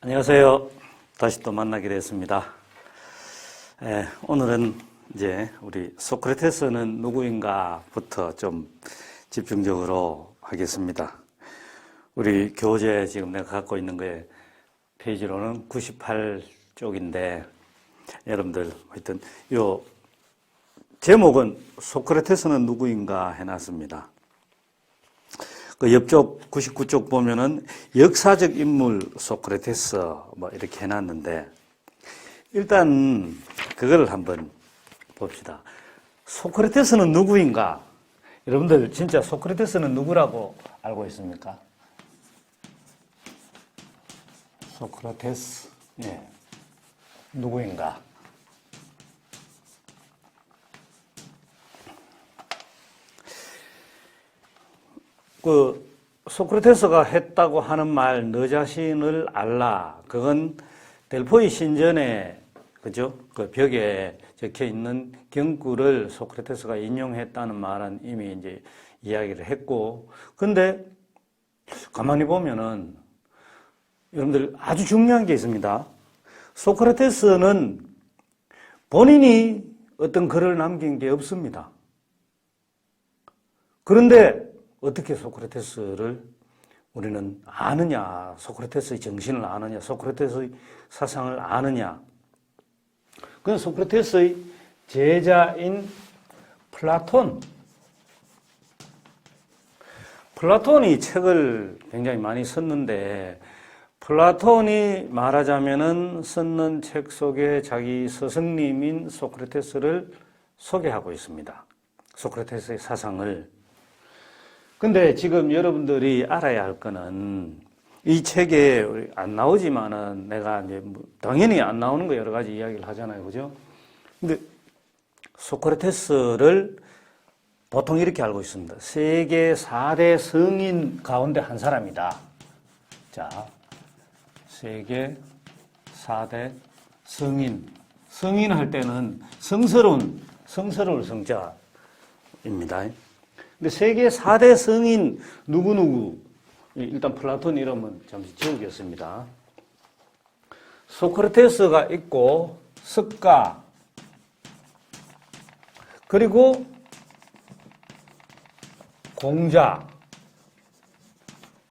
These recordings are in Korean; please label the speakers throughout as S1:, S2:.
S1: 안녕하세요. 다시 또 만나게 됐습니다. 오늘은 이제 우리 소크라테스는 누구인가부터 좀 집중적으로 하겠습니다. 우리 교재 지금 내가 갖고 있는 거에 페이지로는 98쪽인데 여러분들 하여튼 요 제목은 소크라테스는 누구인가 해놨습니다. 그 옆쪽 99쪽 보면은 역사적 인물 소크라테스 뭐 이렇게 해놨는데 일단 그걸 한번 봅시다. 소크라테스는 누구인가? 여러분들 진짜 소크라테스는 누구라고 알고 있습니까? 소크라테스 누구인가? 그 소크라테스가 했다고 하는 말, 너 자신을 알라. 그건 델포이 신전에 그죠? 그 벽에 적혀 있는 경구를 소크라테스가 인용했다는 말은 이미 이제 이야기를 했고, 근데 가만히 보면은 여러분들 아주 중요한 게 있습니다. 소크라테스는 본인이 어떤 글을 남긴 게 없습니다. 그런데 어떻게 소크라테스를 우리는 아느냐, 소크라테스의 정신을 아느냐, 소크라테스의 사상을 아느냐. 그건 소크라테스의 제자인 플라톤이 책을 굉장히 많이 썼는데, 플라톤이 말하자면은 썼는 책 속에 자기 스승님인 소크라테스를 소개하고 있습니다. 소크라테스의 사상을. 근데 지금 여러분들이 알아야 할 거는 이 책에 안 나오지만은 내가 이제 당연히 안 나오는 거 여러 가지 이야기를 하잖아요. 그죠? 근데 소크라테스를 보통 이렇게 알고 있습니다. 세계 4대 성인 가운데 한 사람이다. 자, 세계 4대 성인. 성인 할 때는 성스러울 성자입니다. 근데 세계 4대 성인 누구누구, 일단 플라톤 이름은 잠시 지우겠습니다. 소크라테스가 있고, 석가, 그리고 공자,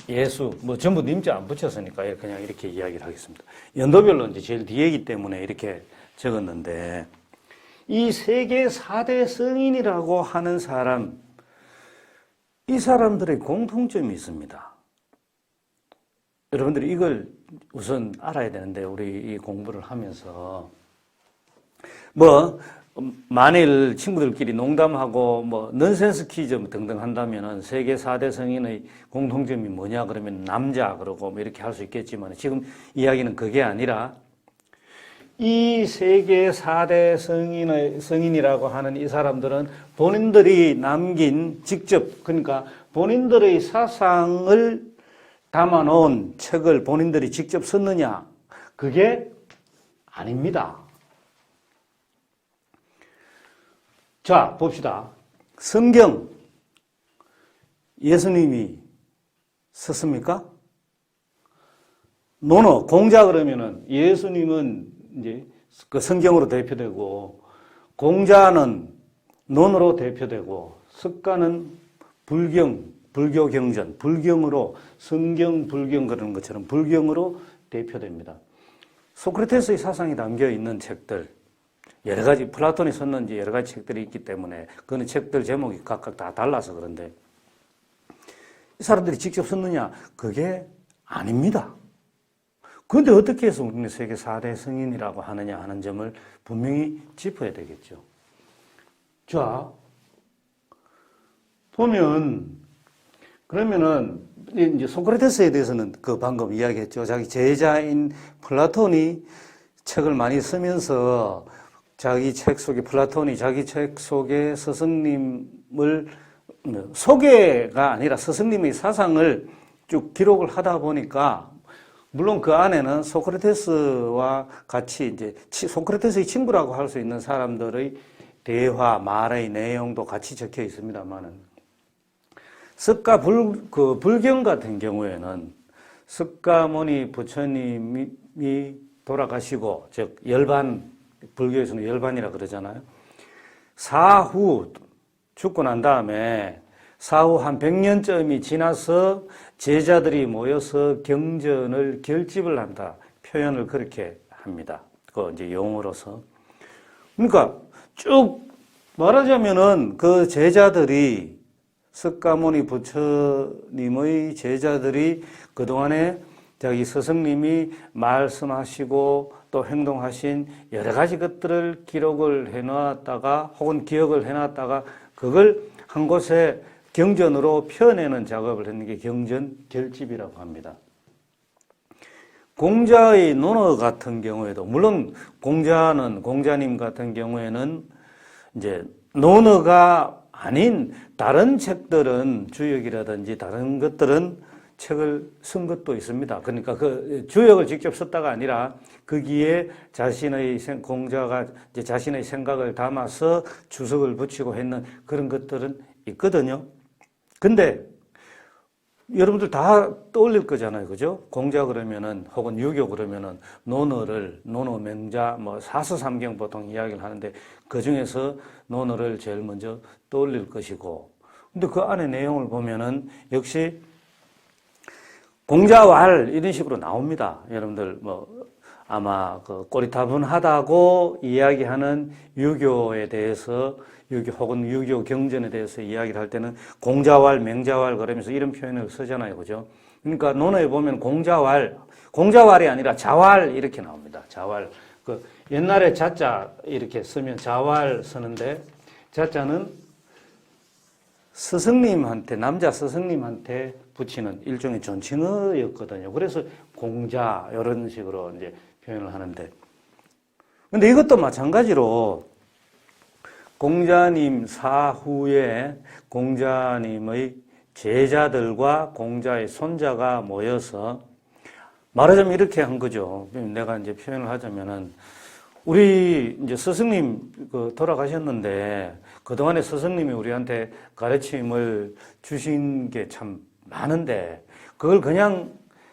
S1: 예수, 뭐 전부 님자 안 붙였으니까 그냥 이렇게 이야기를 하겠습니다. 연도별로 이제 제일 뒤에기 때문에 이렇게 적었는데, 이 세계 4대 성인이라고 하는 사람, 이 사람들의 공통점이 있습니다. 여러분들이 이걸 우선 알아야 되는데, 우리 이 공부를 하면서, 만일 친구들끼리 농담하고, 넌센스 퀴즈 등등 한다면은, 세계 4대 성인의 공통점이 뭐냐, 그러면 남자, 그러고 이렇게 할 수 있겠지만, 지금 이야기는 그게 아니라, 이 세계 4대 성인이라고 하는 이 사람들은 본인들이 남긴 직접, 그러니까 본인들의 사상을 담아놓은 책을 본인들이 직접 썼느냐? 그게 아닙니다. 자, 봅시다. 성경, 예수님이 썼습니까? 노노, 공자 그러면은 예수님은 이제 그 성경으로 대표되고, 공자는 논으로 대표되고, 석가는 불교 경전, 불경으로, 성경, 불경 그러는 것처럼 불경으로 대표됩니다. 소크라테스의 사상이 담겨 있는 책들, 여러 가지, 플라톤이 썼는지 여러 가지 책들이 있기 때문에, 그거는 책들 제목이 각각 다 달라서 그런데, 이 사람들이 직접 썼느냐? 그게 아닙니다. 그런데 어떻게 해서 우리는 세계 4대 성인이라고 하느냐 하는 점을 분명히 짚어야 되겠죠. 자, 보면, 그러면은, 이제 소크라테스에 대해서는 그 방금 이야기했죠. 자기 제자인 플라톤이 책을 많이 쓰면서 자기 책 속에 플라톤이 자기 책 속에 스승님을 소개가 아니라 스승님의 사상을 쭉 기록을 하다 보니까 물론 그 안에는 소크라테스와 같이 이제 소크라테스의 친구라고 할 수 있는 사람들의 대화, 말의 내용도 같이 적혀 있습니다만은 석가 불경 같은 경우에는 석가모니 부처님이 돌아가시고, 즉 열반, 불교에서는 열반이라 그러잖아요. 사후 죽고 난 다음에 사후 한 100년쯤이 지나서 제자들이 모여서 경전을 결집을 한다. 표현을 그렇게 합니다. 그 이제 용어로서. 그러니까 쭉 말하자면은 그 제자들이 석가모니 부처님의 제자들이 그동안에 자기 스승님이 말씀하시고 또 행동하신 여러 가지 것들을 기록을 해놨다가 혹은 기억을 해놨다가 그걸 한 곳에 경전으로 펴내는 작업을 했는 게 경전 결집이라고 합니다. 공자의 논어 같은 경우에도 물론 공자님 같은 경우에는 이제 논어가 아닌 다른 책들은 주역이라든지 다른 것들은 책을 쓴 것도 있습니다. 그러니까 그 주역을 직접 썼다가 아니라 거기에 공자가 이제 자신의 생각을 담아서 주석을 붙이고 했는 그런 것들은 있거든요. 근데 여러분들 다 떠올릴 거잖아요. 그죠? 공자 그러면은 혹은 유교 그러면은 논어 명자 사서삼경 보통 이야기를 하는데 그 중에서 논어를 제일 먼저 떠올릴 것이고 근데 그 안에 내용을 보면은 역시 공자왈 이런 식으로 나옵니다. 여러분들 아마 그 꼬리타분하다고 이야기하는 유교에 대해서 혹은 유교 경전에 대해서 이야기를 할 때는 공자왈, 맹자왈 그러면서 이런 표현을 쓰잖아요. 그죠? 그러니까 논어에 보면 공자왈이 아니라 자왈 이렇게 나옵니다. 자왈. 그 옛날에 자자 이렇게 쓰면 자왈 쓰는데 자자는 남자 스승님한테 붙이는 일종의 존칭어였거든요. 그래서 공자 이런 식으로 이제 표현을 하는데 근데 이것도 마찬가지로 공자님 사후에 공자님의 제자들과 공자의 손자가 모여서 말하자면 이렇게 한 거죠. 내가 이제 표현을 하자면은 우리 이제 스승님 돌아가셨는데 그동안에 스승님이 우리한테 가르침을 주신 게 참 많은데 그걸 그냥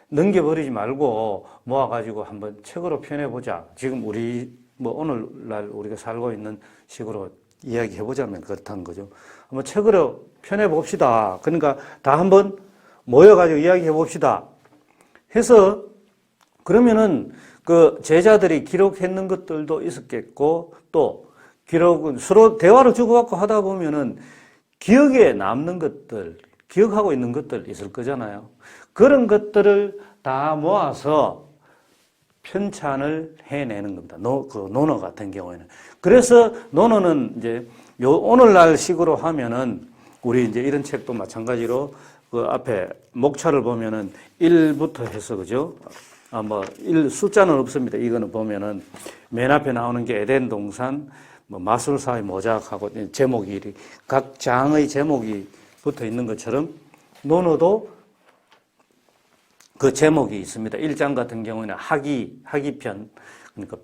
S1: 넘겨버리지 말고 모아가지고 한번 책으로 표현해보자. 지금 오늘날 우리가 살고 있는 식으로 이야기해보자면 그렇다는 거죠. 한번 책으로 펴내봅시다. 그러니까 다 한번 모여가지고 이야기해봅시다. 해서 그러면은 그 제자들이 기록했는 것들도 있었겠고 또 기록은 서로 대화를 주고받고 하다 보면은 기억에 남는 것들, 기억하고 있는 것들 있을 거잖아요. 그런 것들을 다 모아서 편찬을 해내는 겁니다. 논어 같은 경우에는. 그래서 논어는 이제 오늘날 식으로 하면은 우리 이제 이런 책도 마찬가지로 그 앞에 목차를 보면은 1부터 해서 그죠? 숫자는 없습니다. 이거는 보면은 맨 앞에 나오는 게 에덴 동산, 마술사의 모작하고 제목이 각 장의 제목이 붙어 있는 것처럼 논어도 그 제목이 있습니다. 1장 같은 경우에는 학이편, 그러니까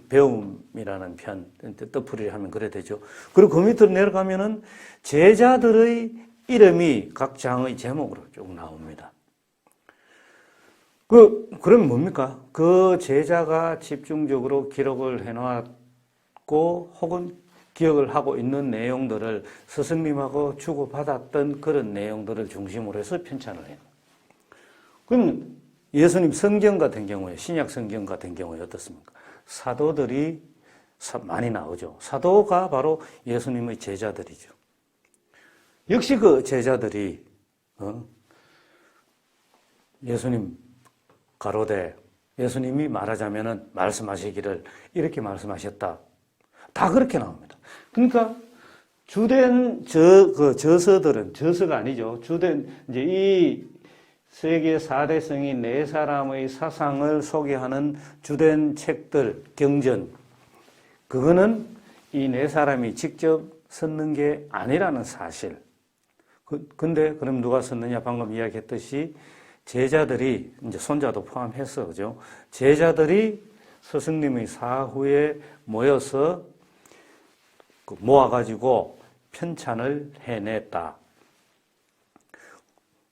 S1: 배움이라는 편, 뜻풀이를 하면 그래 되죠. 그리고 그 밑으로 내려가면은 제자들의 이름이 각 장의 제목으로 쭉 나옵니다. 그러면 뭡니까? 그 제자가 집중적으로 기록을 해놓았고, 혹은 기억을 하고 있는 내용들을 스승님하고 주고받았던 그런 내용들을 중심으로 해서 편찬을 해요. 그럼 예수님 성경 같은 경우에, 신약 성경 같은 경우에 어떻습니까? 사도들이 많이 나오죠. 사도가 바로 예수님의 제자들이죠. 역시 그 제자들이 예수님 가로되 예수님이 말하자면은 말씀하시기를 이렇게 말씀하셨다. 다 그렇게 나옵니다. 그러니까 주된 저서들은 저서가 아니죠. 주된 이제 이 세계 4대 성인 4사람의 사상을 소개하는 주된 책들, 경전. 그거는 이 4사람이 직접 썼는 게 아니라는 사실. 근데 그럼 누가 썼느냐? 방금 이야기했듯이 제자들이 이제 손자도 포함해서 그죠? 제자들이 스승님의 사후에 모여서 모아가지고 편찬을 해냈다.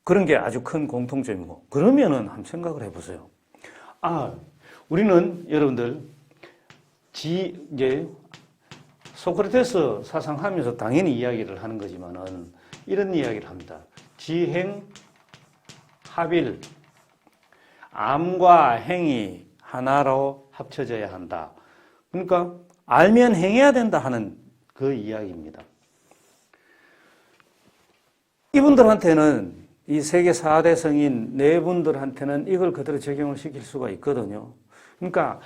S1: 그런 게 아주 큰 공통점이고, 그러면은 한번 생각을 해보세요. 우리는 여러분들 이제 소크라테스 사상하면서 당연히 이야기를 하는 거지만은 이런 이야기를 합니다. 지행 합일, 암과 행이 하나로 합쳐져야 한다. 그러니까 알면 행해야 된다 하는 그 이야기입니다. 이분들한테는 이 세계 4대 성인 네 분들한테는 이걸 그대로 적용을 시킬 수가 있거든요. 그러니까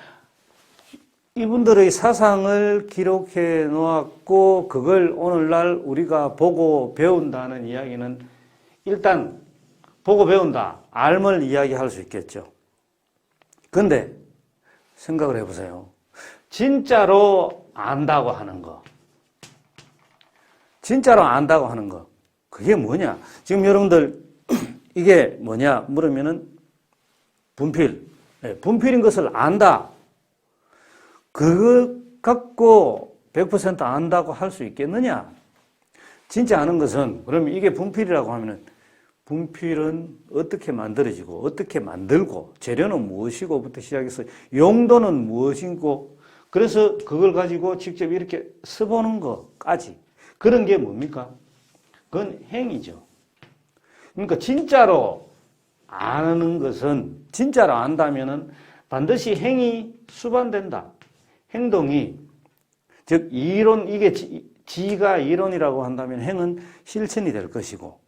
S1: 이분들의 사상을 기록해 놓았고 그걸 오늘날 우리가 보고 배운다는 이야기는 일단 보고 배운다, 알을 이야기할 수 있겠죠. 그런데 생각을 해보세요. 진짜로 안다고 하는 거, 진짜로 안다고 하는 거, 그게 뭐냐? 지금 여러분들 이게 뭐냐 물으면은 분필, 분필인 것을 안다. 그걸 갖고 100% 안다고 할 수 있겠느냐? 진짜 아는 것은, 그러면 이게 분필이라고 하면은 분필은 어떻게 만들어지고 어떻게 만들고 재료는 무엇이고부터 시작해서 용도는 무엇이고, 그래서 그걸 가지고 직접 이렇게 써보는 것까지, 그런 게 뭡니까? 그건 행위죠. 그러니까 진짜로 아는 것은, 진짜로 안다면은 반드시 행위 수반된다. 행동이, 즉 이론, 이게 지가 이론이라고 한다면 행은 실천이 될 것이고,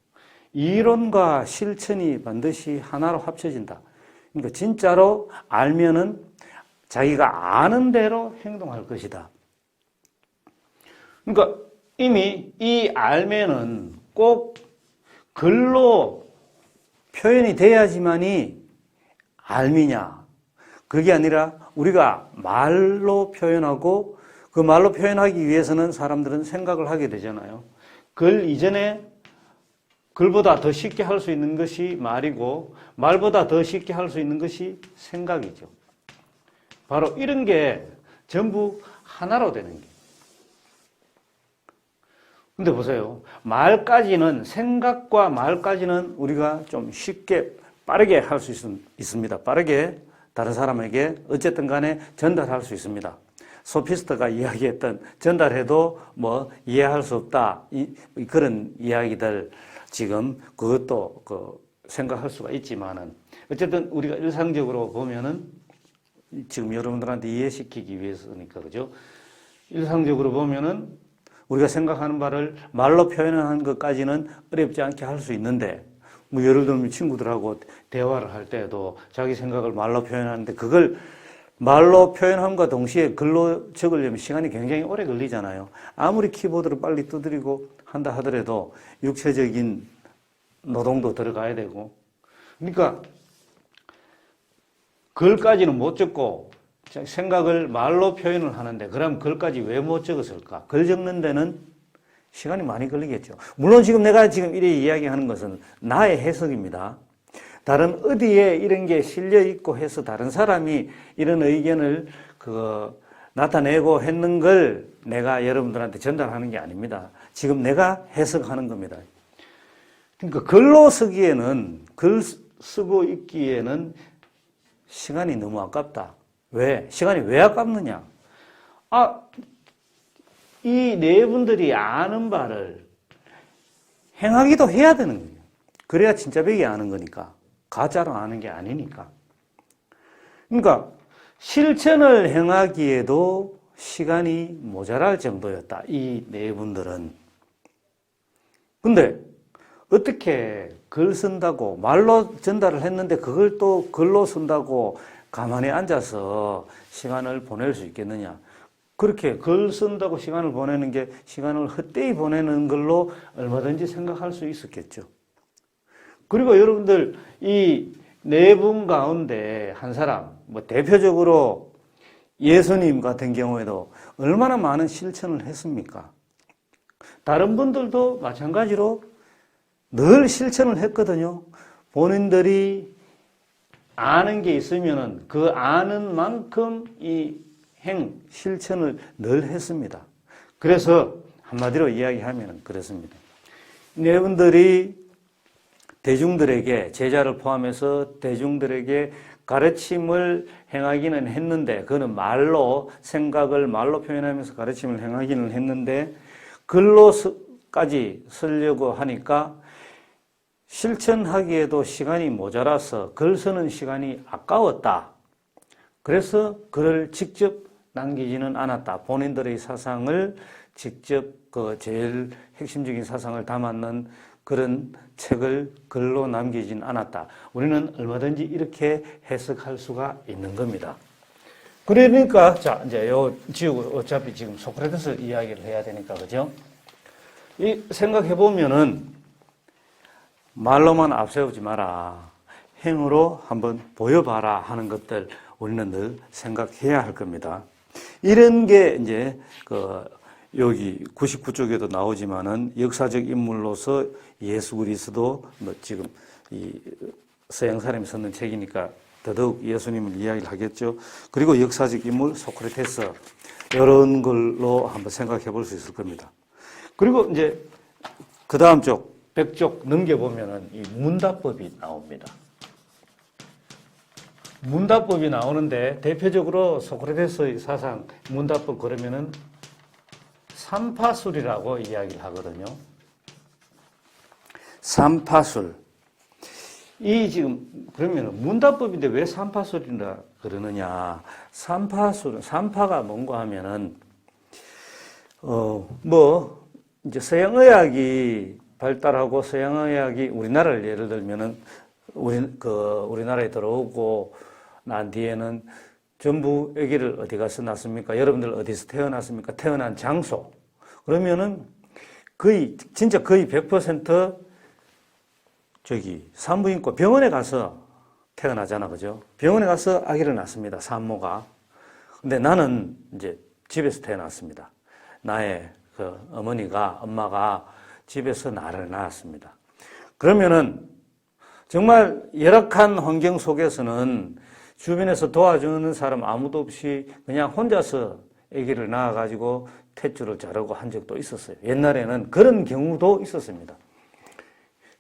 S1: 이론과 실천이 반드시 하나로 합쳐진다. 그러니까 진짜로 알면은 자기가 아는 대로 행동할 것이다. 그러니까 이미 이 알면은 꼭 글로 표현이 돼야지만이 알미냐. 그게 아니라 우리가 말로 표현하고, 그 말로 표현하기 위해서는 사람들은 생각을 하게 되잖아요. 글 이전에 글보다 더 쉽게 할 수 있는 것이 말이고, 말보다 더 쉽게 할 수 있는 것이 생각이죠. 바로 이런 게 전부 하나로 되는 게. 근데 보세요. 말까지는, 생각과 말까지는 우리가 좀 쉽게 빠르게 할 수 있습니다. 빠르게 다른 사람에게 어쨌든 간에 전달할 수 있습니다. 소피스트가 이야기했던 전달해도 뭐 이해할 수 없다, 그런 이야기들 지금 그것도 생각할 수가 있지만은, 어쨌든 우리가 일상적으로 보면은 지금 여러분들한테 이해시키기 위해서니까, 그죠? 일상적으로 보면은 우리가 생각하는 바를 말로 표현하는 것까지는 어렵지 않게 할 수 있는데, 뭐 예를 들면 친구들하고 대화를 할 때도 자기 생각을 말로 표현하는데, 그걸 말로 표현함과 동시에 글로 적으려면 시간이 굉장히 오래 걸리잖아요. 아무리 키보드를 빨리 두드리고 한다 하더라도 육체적인 노동도 들어가야 되고, 그러니까 글까지는 못 적고 생각을 말로 표현을 하는데, 그럼 글까지 왜 못 적었을까? 글 적는 데는 시간이 많이 걸리겠죠. 물론 지금 내가 지금 이렇게 이야기하는 것은 나의 해석입니다. 다른 어디에 이런 게 실려 있고 해서 다른 사람이 이런 의견을 나타내고 했는 걸 내가 여러분들한테 전달하는 게 아닙니다. 지금 내가 해석하는 겁니다. 그러니까 글로 쓰기에는, 글 쓰고 있기에는 시간이 너무 아깝다. 왜? 시간이 왜 아깝느냐? 이 네 분들이 아는 바를 행하기도 해야 되는 거예요. 그래야 진짜 백이 아는 거니까. 가짜로 아는 게 아니니까. 그러니까 실천을 행하기에도 시간이 모자랄 정도였다. 이 네 분들은. 근데 어떻게 글 쓴다고, 말로 전달을 했는데 그걸 또 글로 쓴다고 가만히 앉아서 시간을 보낼 수 있겠느냐. 그렇게 글 쓴다고 시간을 보내는 게 시간을 헛되이 보내는 걸로 얼마든지 생각할 수 있었겠죠. 그리고 여러분들 이 네 분 가운데 한 사람, 뭐 대표적으로 예수님 같은 경우에도 얼마나 많은 실천을 했습니까? 다른 분들도 마찬가지로 늘 실천을 했거든요. 본인들이 아는 게 있으면은 그 아는 만큼 이 실천을 늘 했습니다. 그래서 한마디로 이야기하면 그렇습니다. 네 분들이 대중들에게, 제자를 포함해서 대중들에게 가르침을 행하기는 했는데, 그거는 말로, 생각을 말로 표현하면서 가르침을 행하기는 했는데, 글로까지 쓰려고 하니까 실천하기에도 시간이 모자라서 글 쓰는 시간이 아까웠다. 그래서 글을 직접 남기지는 않았다. 본인들의 사상을 직접 제일 핵심적인 사상을 담았는 그런 책을 글로 남기진 않았다. 우리는 얼마든지 이렇게 해석할 수가 있는 겁니다. 그러니까, 자, 이제 지우고 어차피 지금 소크라테스 이야기를 해야 되니까, 그죠? 생각해보면은, 말로만 앞세우지 마라. 행으로 한번 보여봐라 하는 것들 우리는 늘 생각해야 할 겁니다. 이런 게 이제, 여기 99쪽에도 나오지만은 역사적 인물로서 예수 그리스도, 지금 이 서양 사람이 썼는 책이니까 더더욱 예수님을 이야기를 하겠죠. 그리고 역사적 인물 소크라테스, 이런 걸로 한번 생각해 볼 수 있을 겁니다. 그리고 이제 그 다음 쪽, 100쪽 넘겨보면은 이 문답법이 나옵니다. 문답법이 나오는데 대표적으로 소크라테스의 사상, 문답법 그러면은 삼파술이라고 이야기를 하거든요. 삼파술. 지금, 그러면 문답법인데 왜 삼파술이라 그러느냐. 삼파술은, 삼파가 뭔가 하면은, 이제 서양의학이 발달하고 서양의학이 우리나라를 예를 들면은, 우리나라에 들어오고 난 뒤에는 전부 아기를 어디 가서 낳습니까? 여러분들 어디서 태어났습니까? 태어난 장소. 그러면은 진짜 거의 100% 산부인과 병원에 가서 태어나잖아. 그죠? 병원에 가서 아기를 낳습니다. 산모가. 근데 나는 이제 집에서 태어났습니다. 나의 엄마가 집에서 나를 낳았습니다. 그러면은 정말 열악한 환경 속에서는 주변에서 도와주는 사람 아무도 없이 그냥 혼자서 아기를 낳아가지고 탯줄을 자르고 한 적도 있었어요. 옛날에는 그런 경우도 있었습니다.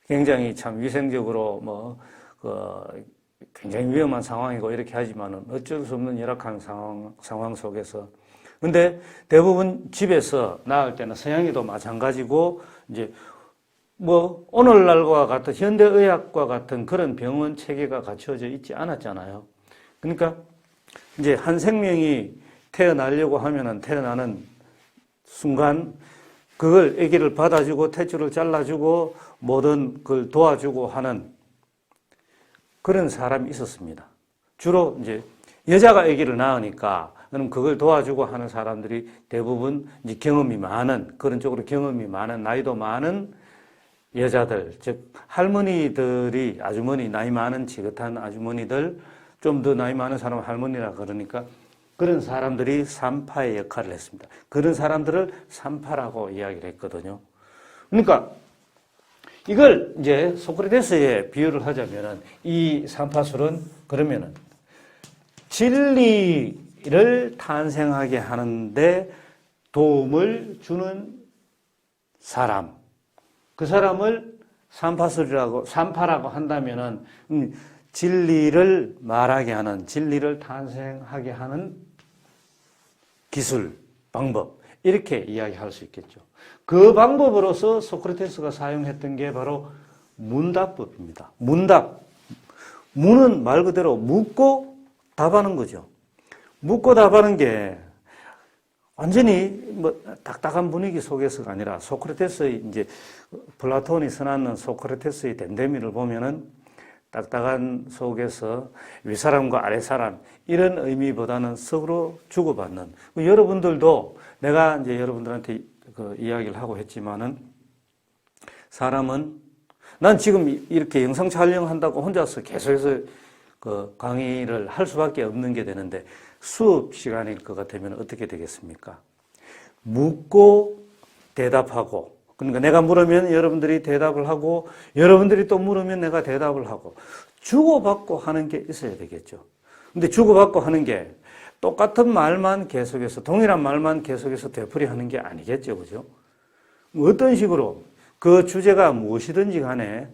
S1: 굉장히 참 위생적으로 굉장히 위험한 상황이고 이렇게 하지만은 어쩔 수 없는 열악한 상황 속에서. 근데 대부분 집에서 낳을 때는 서양에도 마찬가지고 이제 오늘날과 같은 현대의학과 같은 그런 병원 체계가 갖춰져 있지 않았잖아요. 그러니까 이제 한 생명이 태어나려고 하면은 태어나는 순간 그걸 아기를 받아주고 탯줄을 잘라주고 모든 그걸 도와주고 하는 그런 사람이 있었습니다. 주로 이제 여자가 아기를 낳으니까 그럼 그걸 도와주고 하는 사람들이 대부분 이제 경험이 많은, 그런 쪽으로 경험이 많은, 나이도 많은 여자들, 즉 할머니들이, 아주머니, 나이 많은 지긋한 아주머니들, 좀 더 나이 많은 사람은 할머니라 그러니까 그런 사람들이 산파의 역할을 했습니다. 그런 사람들을 산파라고 이야기를 했거든요. 그러니까 이걸 이제 소크라테스에 비유를 하자면은 이 산파술은 그러면은 진리를 탄생하게 하는데 도움을 주는 사람, 그 사람을 산파라고 한다면은 진리를 말하게 하는, 진리를 탄생하게 하는 기술, 방법, 이렇게 이야기할 수 있겠죠. 그 방법으로서 소크라테스가 사용했던 게 바로 문답법입니다. 문답. 문은 말 그대로 묻고 답하는 거죠. 묻고 답하는 게 완전히 딱딱한 분위기 속에서가 아니라 소크라테스의 이제 플라톤이 써놨는 소크라테스의 댐데미를 보면은 딱딱한 속에서 윗사람과 아랫사람 이런 의미보다는 서로 주고받는. 여러분들도 내가 이제 여러분들한테 이야기를 하고 했지만은 사람은 난 지금 이렇게 영상 촬영한다고 혼자서 계속해서 강의를 할 수밖에 없는 게 되는데 수업 시간일 것 같으면 어떻게 되겠습니까? 묻고 대답하고, 그러니까 내가 물으면 여러분들이 대답을 하고 여러분들이 또 물으면 내가 대답을 하고 주고받고 하는 게 있어야 되겠죠. 근데 주고받고 하는 게 똑같은 말만 계속해서 동일한 말만 계속해서 되풀이하는 게 아니겠죠. 그죠? 어떤 식으로 그 주제가 무엇이든지 간에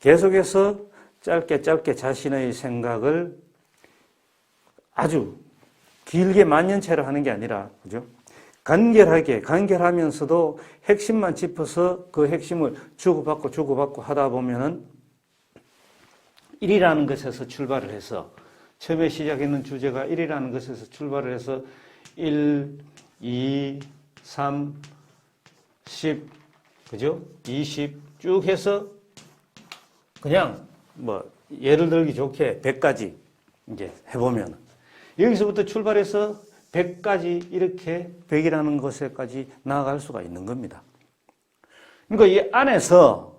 S1: 계속해서 짧게 짧게 자신의 생각을 아주 길게 만년체로 하는 게 아니라, 그죠? 간결하면서도 핵심만 짚어서 그 핵심을 주고받고 하다 보면은 1이라는 것에서 출발을 해서, 처음에 시작했는 주제가 1이라는 것에서 출발을 해서 1, 2, 3, 10, 그죠? 20 쭉 해서 그냥 뭐 예를 들기 좋게 100까지 이제 해보면 여기서부터 출발해서 100까지 이렇게 100이라는 것에까지 나아갈 수가 있는 겁니다. 그러니까 이 안에서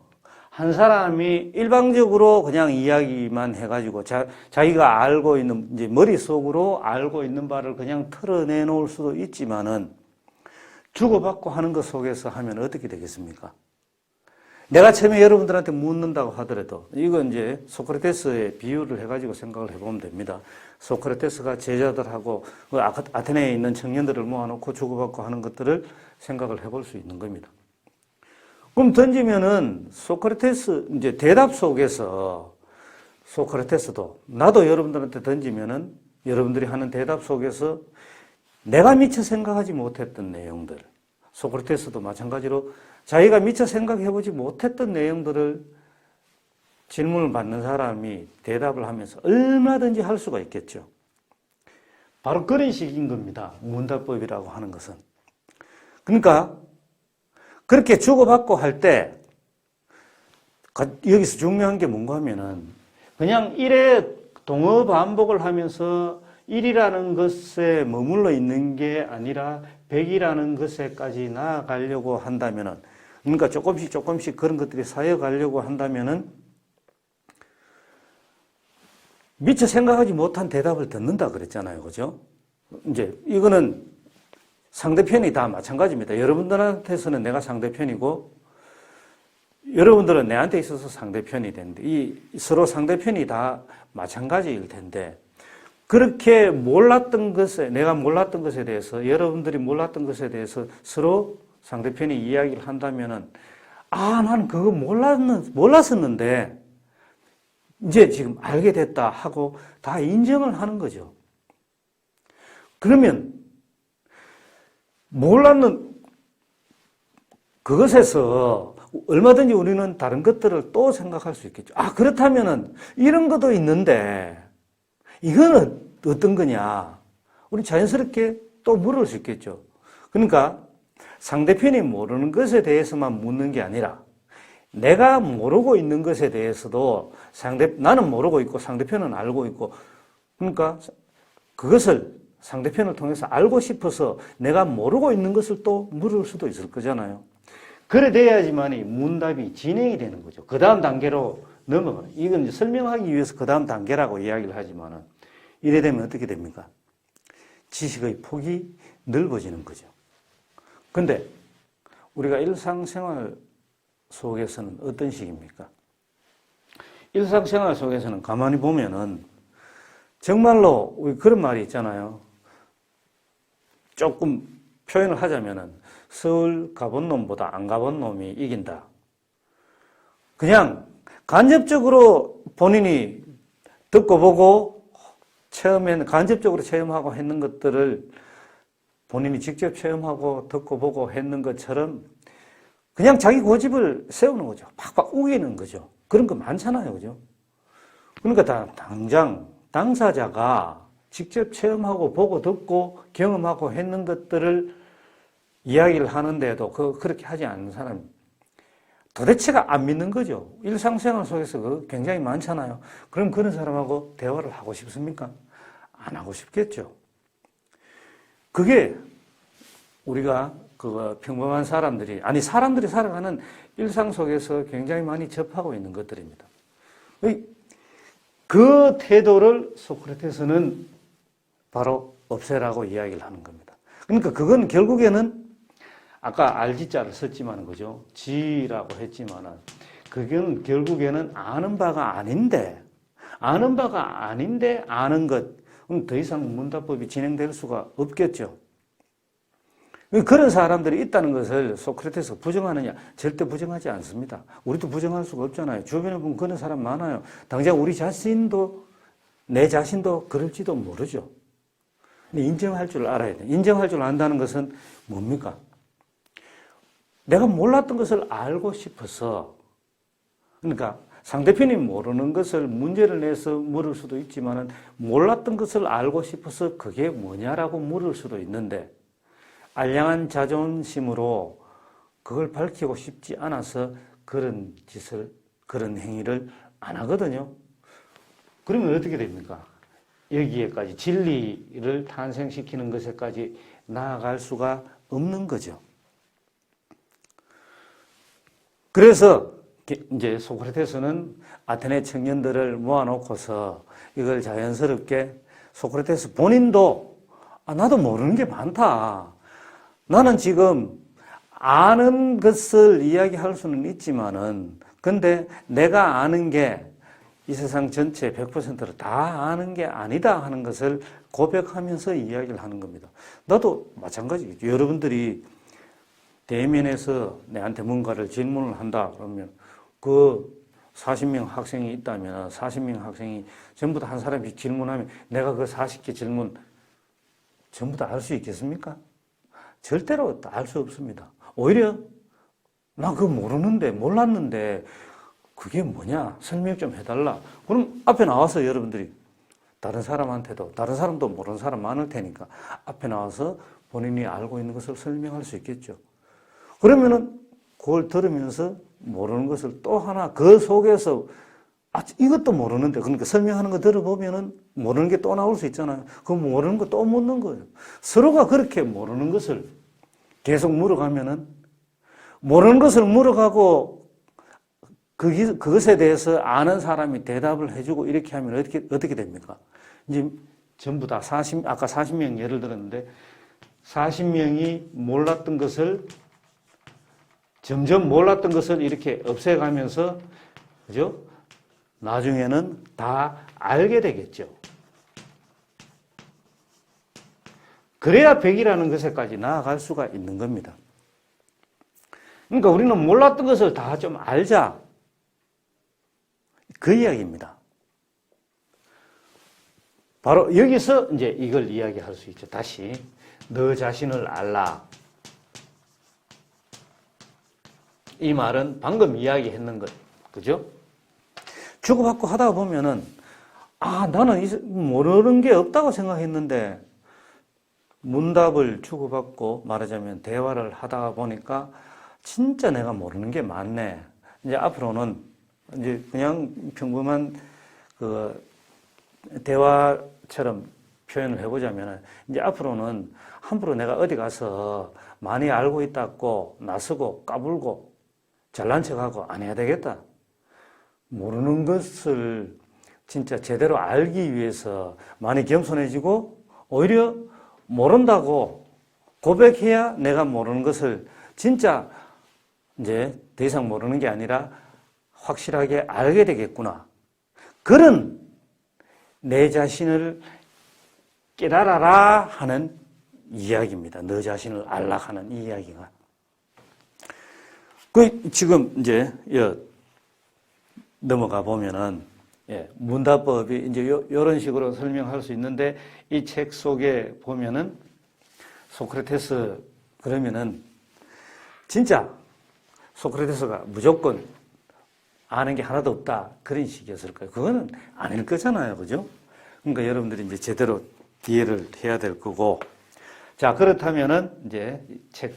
S1: 한 사람이 일방적으로 그냥 이야기만 해가지고 자기가 알고 있는, 이제 머릿속으로 알고 있는 바를 그냥 털어내놓을 수도 있지만은 주고받고 하는 것 속에서 하면 어떻게 되겠습니까? 내가 처음에 여러분들한테 묻는다고 하더라도, 이건 이제 소크라테스의 비유를 해가지고 생각을 해보면 됩니다. 소크라테스가 제자들하고 아테네에 있는 청년들을 모아놓고 주고받고 하는 것들을 생각을 해볼 수 있는 겁니다. 그럼 던지면은 소크라테스, 이제 대답 속에서 소크라테스도, 나도 여러분들한테 던지면은 여러분들이 하는 대답 속에서 내가 미처 생각하지 못했던 내용들, 소크라테스도 마찬가지로 자기가 미처 생각해보지 못했던 내용들을 질문을 받는 사람이 대답을 하면서 얼마든지 할 수가 있겠죠. 바로 그런 식인 겁니다. 문답법이라고 하는 것은. 그러니까 그렇게 주고받고 할 때 여기서 중요한 게 뭔가 하면은 그냥 1의 동어 반복을 하면서 1이라는 것에 머물러 있는 게 아니라 100이라는 것에까지 나아가려고 한다면은, 그러니까 조금씩 그런 것들이 쌓여가려고 한다면은 미처 생각하지 못한 대답을 듣는다 그랬잖아요. 그죠? 이제 이거는 상대편이 다 마찬가지입니다. 여러분들한테서는 내가 상대편이고 여러분들은 내한테 있어서 상대편이 되는데, 이 서로 상대편이 다 마찬가지일 텐데, 그렇게 몰랐던 것에, 내가 몰랐던 것에 대해서, 여러분들이 몰랐던 것에 대해서 서로 상대편이 이야기를 한다면은, 난 그거 몰랐었는데, 이제 지금 알게 됐다 하고 다 인정을 하는 거죠. 그러면, 몰랐는 그것에서 얼마든지 우리는 다른 것들을 또 생각할 수 있겠죠. 그렇다면은, 이런 것도 있는데, 이거는 어떤 거냐? 우리 자연스럽게 또 물을 수 있겠죠. 그러니까 상대편이 모르는 것에 대해서만 묻는 게 아니라 내가 모르고 있는 것에 대해서도 나는 모르고 있고 상대편은 알고 있고, 그러니까 그것을 상대편을 통해서 알고 싶어서 내가 모르고 있는 것을 또 물을 수도 있을 거잖아요. 그래 돼야지만이 문답이 진행이 되는 거죠. 그 다음 단계로 넘어가요. 이건 이제 설명하기 위해서 그 다음 단계라고 이야기를 하지만은, 이래 되면 어떻게 됩니까? 지식의 폭이 넓어지는 거죠. 근데 우리가 일상생활 속에서는 어떤 식입니까? 일상생활 속에서는 가만히 보면은 정말로 우리 그런 말이 있잖아요. 조금 표현을 하자면은 서울 가본 놈보다 안 가본 놈이 이긴다. 그냥 간접적으로 본인이 듣고 보고 처음에는 간접적으로 체험하고 했는 것들을 본인이 직접 체험하고 듣고 보고 했는 것처럼 그냥 자기 고집을 세우는 거죠. 팍팍 우기는 거죠. 그런 거 많잖아요. 그죠? 그러니까 당장 당사자가 직접 체험하고 보고 듣고 경험하고 했는 것들을 이야기를 하는데도 그렇게 하지 않는 사람이 도대체가 안 믿는 거죠. 일상생활 속에서 굉장히 많잖아요. 그럼 그런 사람하고 대화를 하고 싶습니까? 안 하고 싶겠죠. 그게 우리가 평범한 사람들이 살아가는 일상 속에서 굉장히 많이 접하고 있는 것들입니다. 그 태도를 소크라테스는 바로 없애라고 이야기를 하는 겁니다. 그러니까 그건 결국에는 아까 알지자를 썼지만 그죠? 지라고 했지만은 그건 결국에는 아는 바가 아닌데 아는 것. 더 이상 문답법이 진행될 수가 없겠죠. 그런 사람들이 있다는 것을 소크라테스가 부정하느냐? 절대 부정하지 않습니다. 우리도 부정할 수가 없잖아요. 주변에 보면 그런 사람 많아요. 당장 우리 자신도, 내 자신도 그럴지도 모르죠. 근데 인정할 줄 알아야 돼. 인정할 줄 안다는 것은 뭡니까? 내가 몰랐던 것을 알고 싶어서, 그러니까 상대편이 모르는 것을 문제를 내서 물을 수도 있지만 몰랐던 것을 알고 싶어서 그게 뭐냐라고 물을 수도 있는데 알량한 자존심으로 그걸 밝히고 싶지 않아서 그런 짓을, 그런 행위를 안 하거든요. 그러면 어떻게 됩니까? 여기에까지 진리를 탄생시키는 것에까지 나아갈 수가 없는 거죠. 그래서 이제 소크라테스는 아테네 청년들을 모아놓고서 이걸 자연스럽게 소크라테스 본인도 나도 모르는 게 많다. 나는 지금 아는 것을 이야기할 수는 있지만은 근데 내가 아는 게 이 세상 전체 100%를 다 아는 게 아니다 하는 것을 고백하면서 이야기를 하는 겁니다. 나도 마찬가지겠죠. 여러분들이 대면에서 내한테 뭔가를 질문을 한다 그러면 그 40명 학생이 있다면 40명 학생이 전부 다 한 사람씩 질문하면 내가 그 40개 질문 전부 다 알 수 있겠습니까? 절대로 알 수 없습니다. 오히려 나 그거 모르는데 몰랐는데 그게 뭐냐 설명 좀 해달라. 그럼 앞에 나와서 여러분들이 다른 사람한테도 다른 사람도 모르는 사람 많을 테니까 앞에 나와서 본인이 알고 있는 것을 설명할 수 있겠죠. 그러면은 그걸 들으면서 모르는 것을 또 하나 그 속에서 이것도 모르는데 그러니까 설명하는 거 들어보면은 모르는 게 또 나올 수 있잖아요. 그 모르는 거 또 묻는 거예요. 서로가 그렇게 모르는 것을 계속 물어가면은 모르는 것을 물어가고 그것에 대해서 아는 사람이 대답을 해주고 이렇게 하면 어떻게 됩니까? 이제 전부 다 아까 40명 예를 들었는데 40명이 몰랐던 것을 점점 몰랐던 것을 이렇게 없애가면서 그죠? 나중에는 다 알게 되겠죠. 그래야 100이라는 것에까지 나아갈 수가 있는 겁니다. 그러니까 우리는 몰랐던 것을 다 좀 알자. 그 이야기입니다. 바로 여기서 이제 이걸 이야기할 수 있죠. 다시 너 자신을 알라. 이 말은 방금 이야기했는 것, 그죠? 주고받고 하다 보면은 나는 모르는 게 없다고 생각했는데 문답을 주고받고 말하자면 대화를 하다 보니까 진짜 내가 모르는 게 많네. 이제 앞으로는 이제 그냥 평범한 그 대화처럼 표현을 해보자면 이제 앞으로는 함부로 내가 어디 가서 많이 알고 있다고 나서고 까불고 잘난 척하고 안 해야 되겠다. 모르는 것을 진짜 제대로 알기 위해서 많이 겸손해지고 오히려 모른다고 고백해야 내가 모르는 것을 진짜 이제 더 이상 모르는 게 아니라 확실하게 알게 되겠구나. 그런 내 자신을 깨달아라 하는 이야기입니다. 너 자신을 알라 하는 이 이야기가. 지금 이제 넘어가 보면은 문답법이 이제 요런 식으로 설명할 수 있는데 이 책 속에 보면은 소크라테스 그러면은 진짜 소크라테스가 무조건 아는 게 하나도 없다 그런 식이었을까요? 그거는 아닐 거잖아요, 그죠? 그러니까 여러분들이 이제 제대로 이해를 해야 될 거고. 자, 그렇다면은 이제 책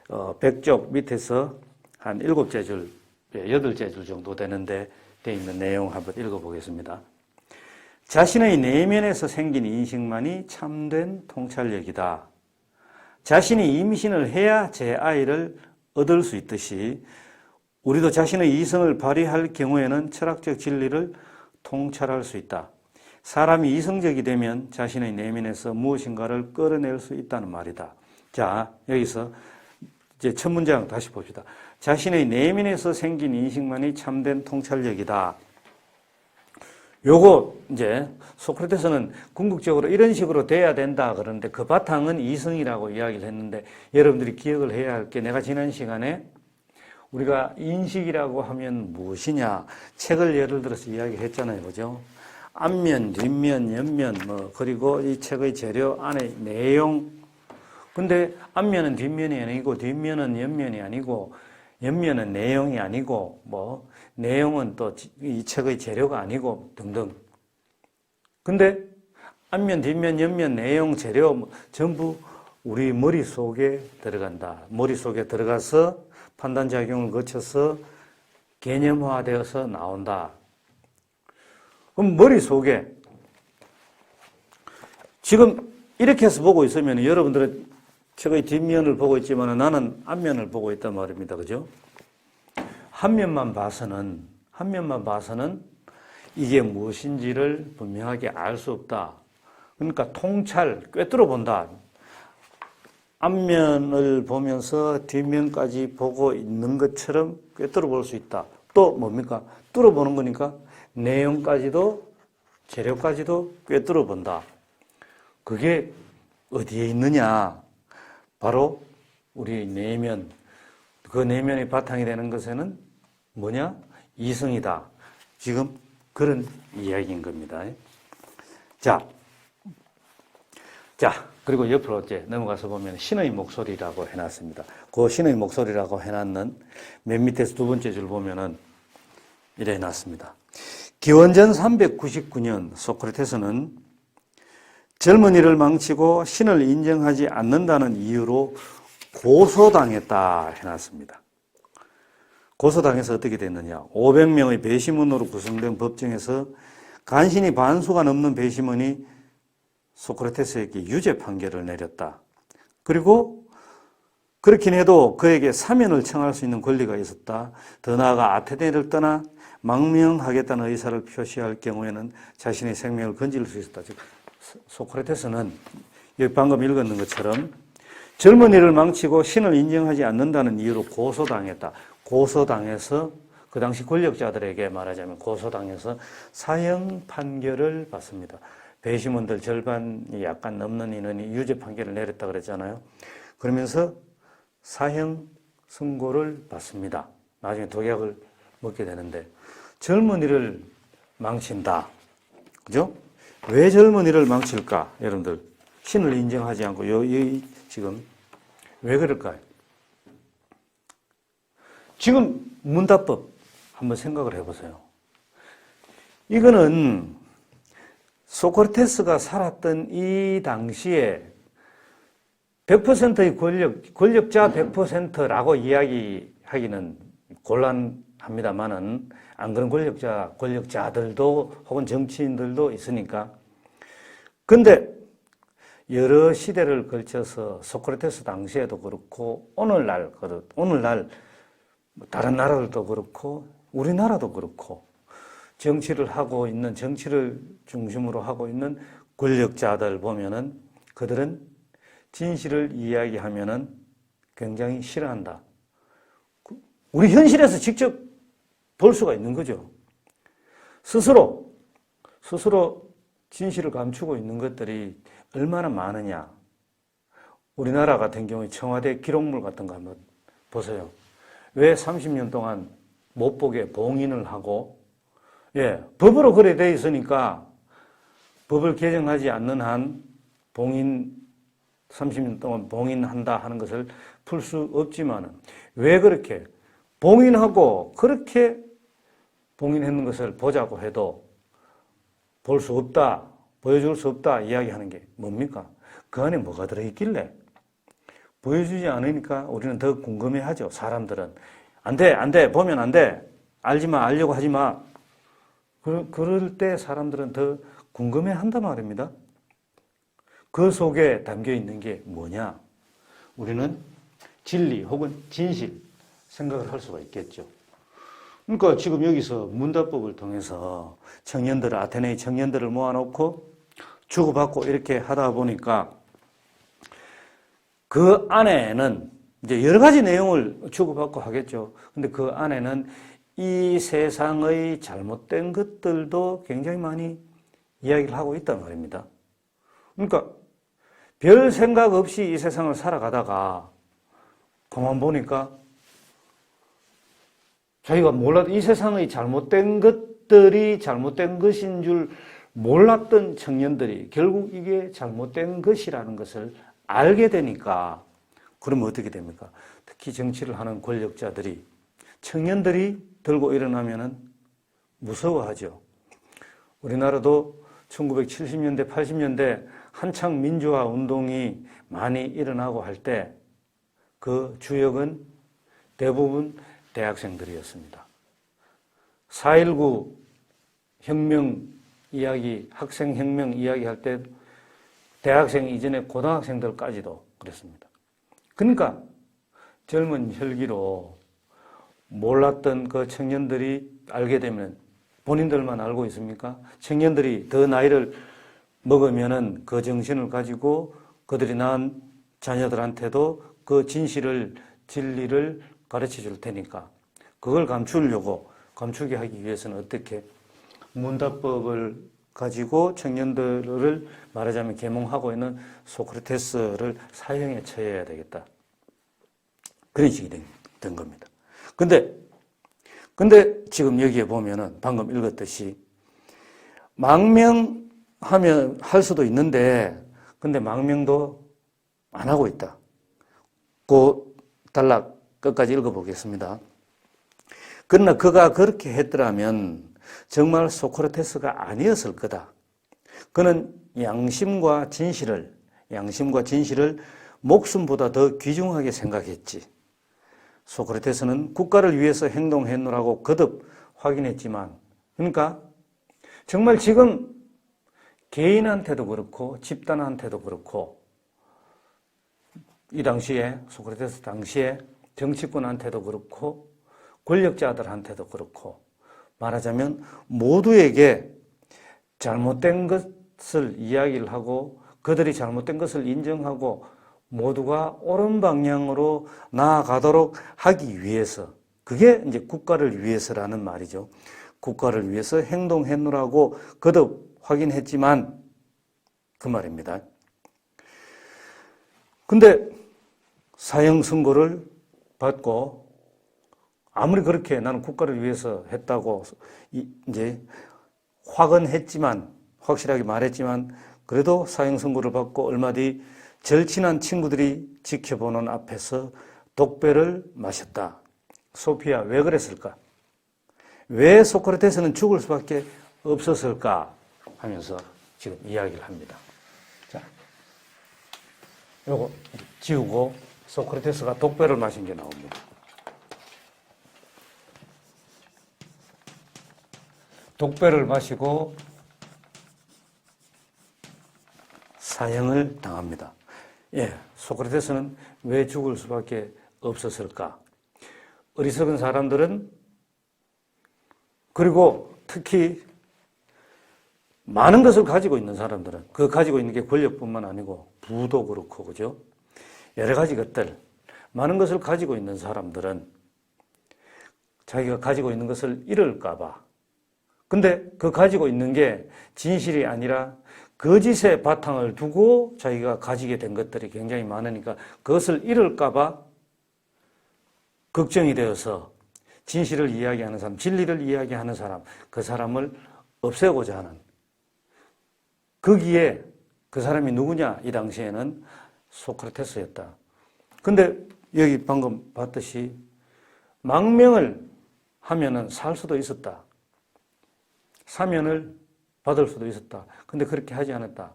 S1: 100쪽 밑에서 한 7줄, 8줄 정도 되는데 돼 있는 내용 한번 읽어보겠습니다. 자신의 내면에서 생긴 인식만이 참된 통찰력이다. 자신이 임신을 해야 제 아이를 얻을 수 있듯이 우리도 자신의 이성을 발휘할 경우에는 철학적 진리를 통찰할 수 있다. 사람이 이성적이 되면 자신의 내면에서 무엇인가를 끌어낼 수 있다는 말이다. 자, 여기서 이제 첫 문장 다시 봅시다. 자신의 내면에서 생긴 인식만이 참된 통찰력이다. 요거 이제 소크라테스는 궁극적으로 이런 식으로 돼야 된다 그러는데 그 바탕은 이성이라고 이야기를 했는데 여러분들이 기억을 해야 할 게 내가 지난 시간에 우리가 인식이라고 하면 무엇이냐 책을 예를 들어서 이야기를 했잖아요. 그죠? 앞면, 뒷면, 옆면 그리고 이 책의 재료 안에 내용. 근데 앞면은 뒷면이 아니고 뒷면은 옆면이 아니고 옆면은 내용이 아니고 내용은 또 이 책의 재료가 아니고 등등. 근데 앞면, 뒷면, 옆면, 내용, 재료 전부 우리 머릿속에 들어간다. 머릿속에 들어가서 판단작용을 거쳐서 개념화되어서 나온다. 그럼 머릿속에 지금 이렇게 해서 보고 있으면 여러분들은 책의 뒷면을 보고 있지만 나는 앞면을 보고 있단 말입니다. 그죠? 한 면만 봐서는 이게 무엇인지를 분명하게 알 수 없다. 그러니까 통찰, 꿰뚫어 본다. 앞면을 보면서 뒷면까지 보고 있는 것처럼 꿰뚫어 볼 수 있다. 또 뭡니까? 뚫어보는 거니까 내용까지도 재료까지도 꿰뚫어 본다. 그게 어디에 있느냐? 바로 우리 내면, 그 내면의 바탕이 되는 것에는 뭐냐? 이성이다. 지금 그런 이야기인 겁니다. 자, 그리고 옆으로 이제 넘어가서 보면 신의 목소리라고 해놨습니다. 그 신의 목소리라고 해놨는 맨 밑에서 두 번째 줄 보면은 이래 해놨습니다. 기원전 399년 소크라테스는 젊은이를 망치고 신을 인정하지 않는다는 이유로 고소당했다 해놨습니다. 고소당해서 어떻게 됐느냐. 500명의 배심원으로 구성된 법정에서 간신히 반수가 넘는 배심원이 소크라테스에게 유죄 판결을 내렸다. 그리고 그렇긴 해도 그에게 사면을 청할 수 있는 권리가 있었다. 더 나아가 아테네를 떠나 망명하겠다는 의사를 표시할 경우에는 자신의 생명을 건질 수 있었다. 즉 소크라테스는 여기 방금 읽었는 것처럼 젊은이를 망치고 신을 인정하지 않는다는 이유로 고소당했다. 고소당해서 그 당시 권력자들에게 말하자면 고소당해서 사형 판결을 받습니다. 배심원들 절반이 약간 넘는 인원이 유죄 판결을 내렸다 그랬잖아요. 그러면서 사형 선고를 받습니다. 나중에 독약을 먹게 되는데 젊은이를 망친다. 그죠? 왜 젊은이를 망칠까? 여러분들 신을 인정하지 않고 지금 왜 그럴까요? 지금 문답법 한번 생각을 해보세요. 이거는 소크라테스가 살았던 이 당시에 100%의 권력자 100%라고 이야기하기는 곤란합니다만은 안 그런 권력자들도 혹은 정치인들도 있으니까. 근데 여러 시대를 걸쳐서 소크라테스 당시에도 그렇고 오늘날 다른 나라들도 그렇고 우리나라도 그렇고 정치를 중심으로 하고 있는 권력자들 보면은 그들은 진실을 이야기하면은 굉장히 싫어한다. 우리 현실에서 직접 볼 수가 있는 거죠. 스스로 진실을 감추고 있는 것들이 얼마나 많으냐. 우리나라 같은 경우에 청와대 기록물 같은 거 한번 보세요. 왜 30년 동안 못 보게 봉인을 하고, 법으로 그래 돼 있으니까 법을 개정하지 않는 한 30년 동안 봉인한다 하는 것을 풀 수 없지만은 왜 그렇게 봉인하고 그렇게 봉인했는 것을 보자고 해도 볼 수 없다, 보여줄 수 없다 이야기하는 게 뭡니까? 그 안에 뭐가 들어있길래? 보여주지 않으니까 우리는 더 궁금해하죠. 사람들은. 안 돼, 보면 안 돼. 알지 마, 알려고 하지 마. 그럴 때 사람들은 더 궁금해한단 말입니다. 그 속에 담겨 있는 게 뭐냐? 우리는 진리 혹은 진실 생각을 할 수가 있겠죠. 그러니까 지금 여기서 문답법을 통해서 아테네의 청년들을 모아놓고 주고받고 이렇게 하다 보니까 그 안에는 이제 여러 가지 내용을 주고받고 하겠죠. 근데 그 안에는 이 세상의 잘못된 것들도 굉장히 많이 이야기를 하고 있단 말입니다. 그러니까 별 생각 없이 이 세상을 살아가다가 그만 보니까 자기가 몰랐던 이 세상의 잘못된 것들이 잘못된 것인 줄 몰랐던 청년들이 결국 이게 잘못된 것이라는 것을 알게 되니까 그러면 어떻게 됩니까? 특히 정치를 하는 권력자들이 청년들이 들고 일어나면은 무서워하죠. 우리나라도 1970년대, 80년대 한창 민주화 운동이 많이 일어나고 할 때 그 주역은 대부분 대학생들이었습니다. 4.19 혁명 이야기, 학생혁명 이야기 할 때 대학생 이전에 고등학생들까지도 그랬습니다. 그러니까 젊은 혈기로 몰랐던 그 청년들이 알게 되면 본인들만 알고 있습니까? 청년들이 더 나이를 먹으면은 그 정신을 가지고 그들이 낳은 자녀들한테도 그 진리를 가르쳐 줄 테니까 그걸 감추게 하기 위해서는 어떻게 문답법을 가지고 청년들을 말하자면 계몽하고 있는 소크라테스를 사형에 처해야 되겠다. 그런 식이 된 겁니다. 근데 지금 여기에 보면은 방금 읽었듯이 망명하면 할 수도 있는데 근데 망명도 안 하고 있다. 그 단락 끝까지 읽어보겠습니다. 그러나 그가 그렇게 했더라면 정말 소크라테스가 아니었을 거다. 그는 양심과 진실을 목숨보다 더 귀중하게 생각했지. 소크라테스는 국가를 위해서 행동했노라고 거듭 확인했지만, 그러니까 정말 지금 개인한테도 그렇고 집단한테도 그렇고 이 당시에 소크라테스 당시에 정치권한테도 그렇고 권력자들한테도 그렇고 말하자면 모두에게 잘못된 것을 이야기를 하고 그들이 잘못된 것을 인정하고 모두가 옳은 방향으로 나아가도록 하기 위해서 그게 이제 국가를 위해서라는 말이죠. 국가를 위해서 행동했노라고 거듭 확인했지만 그 말입니다. 근데 사형 선고를 받고 아무리 그렇게 나는 국가를 위해서 했다고 이제 확실하게 말했지만 그래도 사형 선고를 받고 얼마 뒤 절친한 친구들이 지켜보는 앞에서 독배를 마셨다. 소피아 왜 그랬을까? 왜 소크라테스는 죽을 수밖에 없었을까? 하면서 지금 이야기를 합니다. 자, 요거 지우고 소크라테스가 독배를 마신 게 나옵니다. 독배를 마시고 사형을 당합니다. 예, 소크라테스는 왜 죽을 수밖에 없었을까? 어리석은 사람들은 그리고 특히 많은 것을 가지고 있는 사람들은 그 가지고 있는 게 권력뿐만 아니고 부도 그렇고 그죠? 여러 가지 것들 많은 것을 가지고 있는 사람들은 자기가 가지고 있는 것을 잃을까 봐 근데 그 가지고 있는 게 진실이 아니라 거짓의 바탕을 두고 자기가 가지게 된 것들이 굉장히 많으니까 그것을 잃을까 봐 걱정이 되어서 진실을 이야기하는 사람, 진리를 이야기하는 사람, 그 사람을 없애고자 하는 거기에 그 사람이 누구냐? 이 당시에는 소크라테스였다. 근데 여기 방금 봤듯이 망명을 하면은 살 수도 있었다. 사면을 받을 수도 있었다. 근데 그렇게 하지 않았다.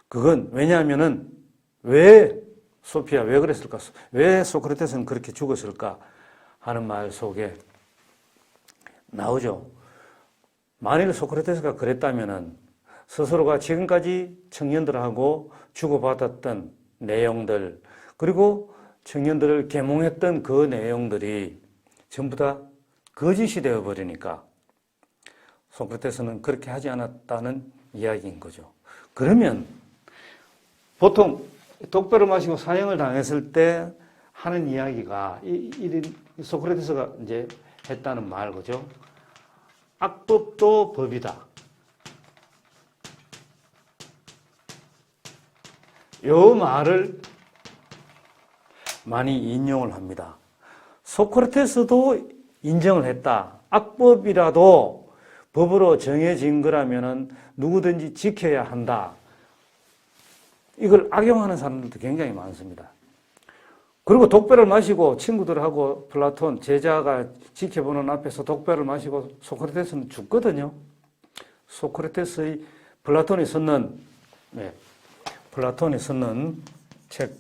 S1: 그건 왜냐하면은 왜 소피아 왜 그랬을까? 왜 소크라테스는 그렇게 죽었을까? 하는 말 속에 나오죠. 만일 소크라테스가 그랬다면은 스스로가 지금까지 청년들하고 주고받았던 내용들 그리고 청년들을 계몽했던 그 내용들이 전부 다 거짓이 되어버리니까 소크라테스는 그렇게 하지 않았다는 이야기인 거죠. 그러면 보통 독배를 마시고 사형을 당했을 때 하는 이야기가 소크라테스가 이제 했다는 말, 그죠? 악법도 법이다. 요 말을 많이 인용을 합니다. 소크라테스도 인정을 했다. 악법이라도 법으로 정해진 거라면은 누구든지 지켜야 한다. 이걸 악용하는 사람들도 굉장히 많습니다. 그리고 독배를 마시고 친구들하고 플라톤 제자가 지켜보는 앞에서 독배를 마시고 소크라테스는 죽거든요. 소크라테스의 플라톤이 썼는 책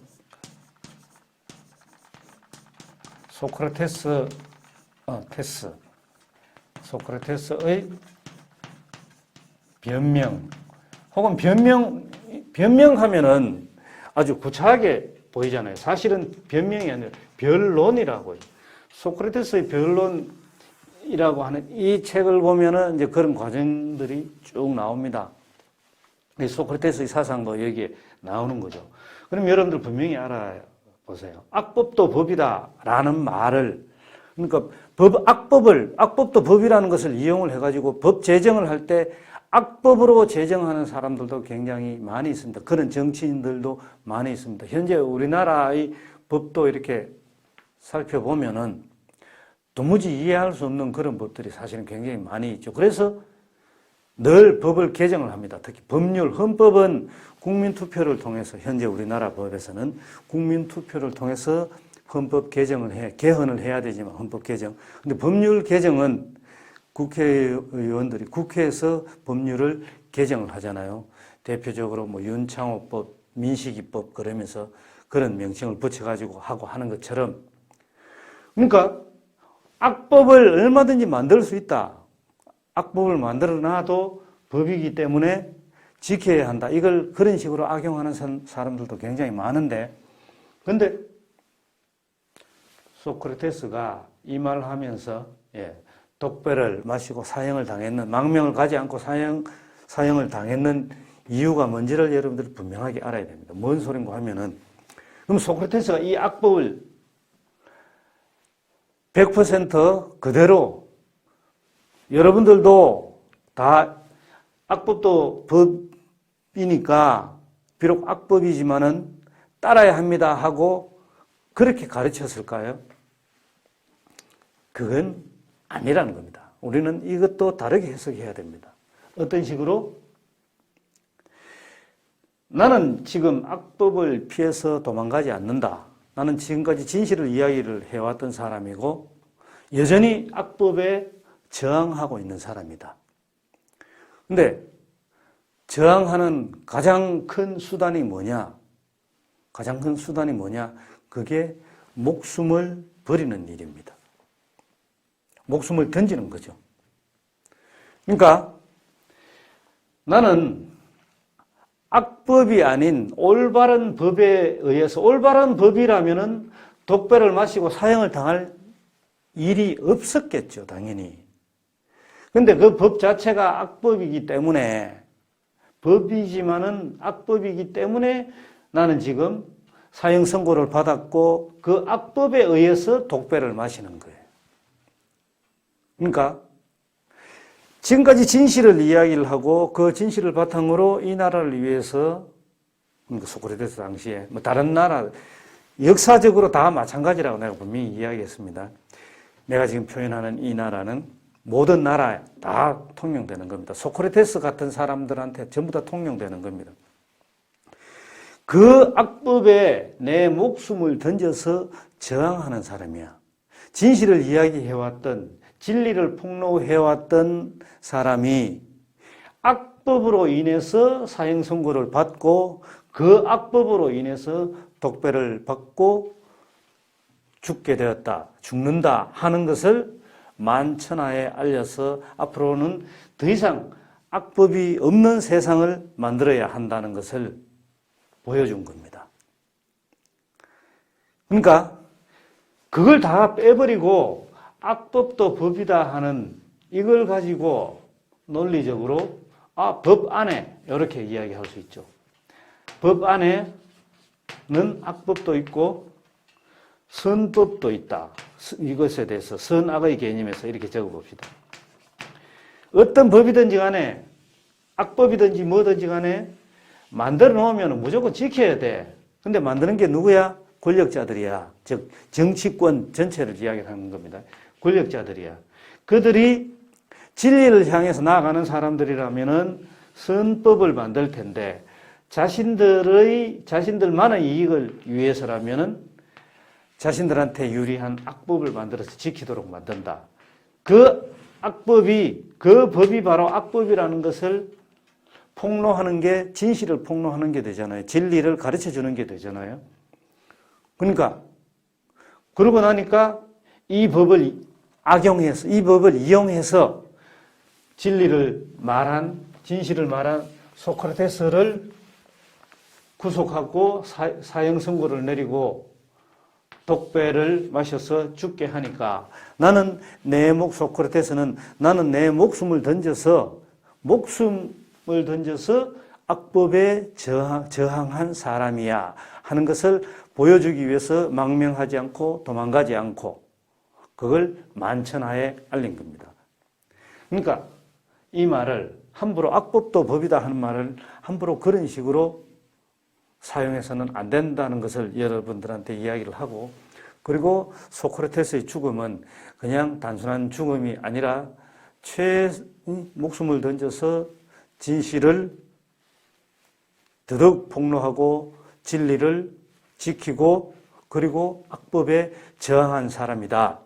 S1: 소크라테스의 변명 혹은 변명하면은 아주 구차하게 보이잖아요. 사실은 변명이 아니라 변론이라고요. 소크라테스의 변론이라고 하는 이 책을 보면은 이제 그런 과정들이 쭉 나옵니다. 소크라테스의 사상도 여기에 나오는 거죠. 그럼 여러분들 분명히 알아보세요. 악법도 법이다라는 말을, 그러니까 악법도 법이라는 것을 이용을 해가지고 법 제정을 할 때 악법으로 제정하는 사람들도 굉장히 많이 있습니다. 그런 정치인들도 많이 있습니다. 현재 우리나라의 법도 이렇게 살펴보면은 도무지 이해할 수 없는 그런 법들이 사실은 굉장히 많이 있죠. 그래서 늘 법을 개정을 합니다. 특히 법률, 헌법은 국민투표를 통해서, 현재 우리나라 법에서는 국민투표를 통해서 헌법 개정을 개헌을 해야 되지만 헌법 개정. 근데 법률 개정은 국회의원들이 국회에서 법률을 개정을 하잖아요. 대표적으로 뭐 윤창호법, 민식이법 그러면서 그런 명칭을 붙여가지고 하고 하는 것처럼. 그러니까 악법을 얼마든지 만들 수 있다. 악법을 만들어 놔도 법이기 때문에 지켜야 한다. 이걸 그런 식으로 악용하는 사람들도 굉장히 많은데, 근데 소크라테스가 이 말을 하면서 독배를 마시고 사형을 당했는, 망명을 가지 않고 사형을 당했는 이유가 뭔지를 여러분들이 분명하게 알아야 됩니다. 뭔 소린가 하면은, 그럼 소크라테스가 이 악법을 100% 그대로 여러분들도 다 악법도 법이니까 비록 악법이지만은 따라야 합니다 하고 그렇게 가르쳤을까요? 그건 아니라는 겁니다. 우리는 이것도 다르게 해석해야 됩니다. 어떤 식으로? 나는 지금 악법을 피해서 도망가지 않는다. 나는 지금까지 진실을 이야기를 해왔던 사람이고 여전히 악법에 저항하고 있는 사람이다. 근데 저항하는 가장 큰 수단이 뭐냐? 가장 큰 수단이 뭐냐? 그게 목숨을 버리는 일입니다. 목숨을 던지는 거죠. 그러니까 나는 악법이 아닌 올바른 법에 의해서, 올바른 법이라면은 독배를 마시고 사형을 당할 일이 없었겠죠, 당연히. 근데 그 법 자체가 악법이기 때문에, 법이지만은 악법이기 때문에 나는 지금 사형 선고를 받았고 그 악법에 의해서 독배를 마시는 거예요. 그러니까 지금까지 진실을 이야기를 하고 그 진실을 바탕으로 이 나라를 위해서, 그러니까 소크라테스 당시에 뭐 다른 나라 역사적으로 다 마찬가지라고 내가 분명히 이야기했습니다. 내가 지금 표현하는 이 나라는 모든 나라에 다 통용되는 겁니다. 소크라테스 같은 사람들한테 전부 다 통용되는 겁니다. 그 악법에 내 목숨을 던져서 저항하는 사람이야. 진실을 이야기해왔던, 진리를 폭로해왔던 사람이 악법으로 인해서 사형 선고를 받고 그 악법으로 인해서 독배를 받고 죽게 되었다, 죽는다 하는 것을 만천하에 알려서 앞으로는 더 이상 악법이 없는 세상을 만들어야 한다는 것을 보여준 겁니다. 그러니까 그걸 다 빼버리고 악법도 법이다 하는 이걸 가지고 논리적으로 법 안에 이렇게 이야기할 수 있죠. 법 안에는 악법도 있고 선법도 있다. 이것에 대해서 선악의 개념에서 이렇게 적어봅시다. 어떤 법이든지 간에 악법이든지 뭐든지 간에 만들어 놓으면 무조건 지켜야 돼. 근데 만드는 게 누구야? 권력자들이야. 즉 정치권 전체를 이야기하는 겁니다. 권력자들이야. 그들이 진리를 향해서 나아가는 사람들이라면은 선법을 만들 텐데 자신들만의 이익을 위해서라면은 자신들한테 유리한 악법을 만들어서 지키도록 만든다. 그 법이 바로 악법이라는 것을 폭로하는 게, 진실을 폭로하는 게 되잖아요. 진리를 가르쳐 주는 게 되잖아요. 그러니까, 그러고 나니까 이 법을 악용해서, 이 법을 이용해서 진실을 말한 소크라테스를 구속하고 사형 선고를 내리고 독배를 마셔서 죽게 하니까 소크라테스는 나는 내 목숨을 던져서 악법에 저항한 사람이야 하는 것을 보여주기 위해서 망명하지 않고 도망가지 않고 그걸 만천하에 알린 겁니다. 그러니까 이 말을 함부로 악법도 법이다 하는 말을 함부로 그런 식으로 사용해서는 안 된다는 것을 여러분들한테 이야기를 하고, 그리고 소크라테스의 죽음은 그냥 단순한 죽음이 아니라 목숨을 던져서 진실을 더더욱 폭로하고 진리를 지키고 그리고 악법에 저항한 사람이다.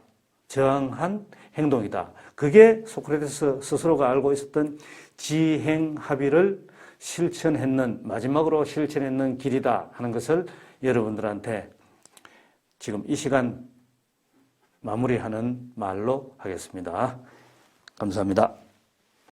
S1: 저항한 행동이다. 그게 소크라테스 스스로가 알고 있었던 지행합의를 마지막으로 실천했는 길이다 하는 것을 여러분들한테 지금 이 시간 마무리하는 말로 하겠습니다. 감사합니다.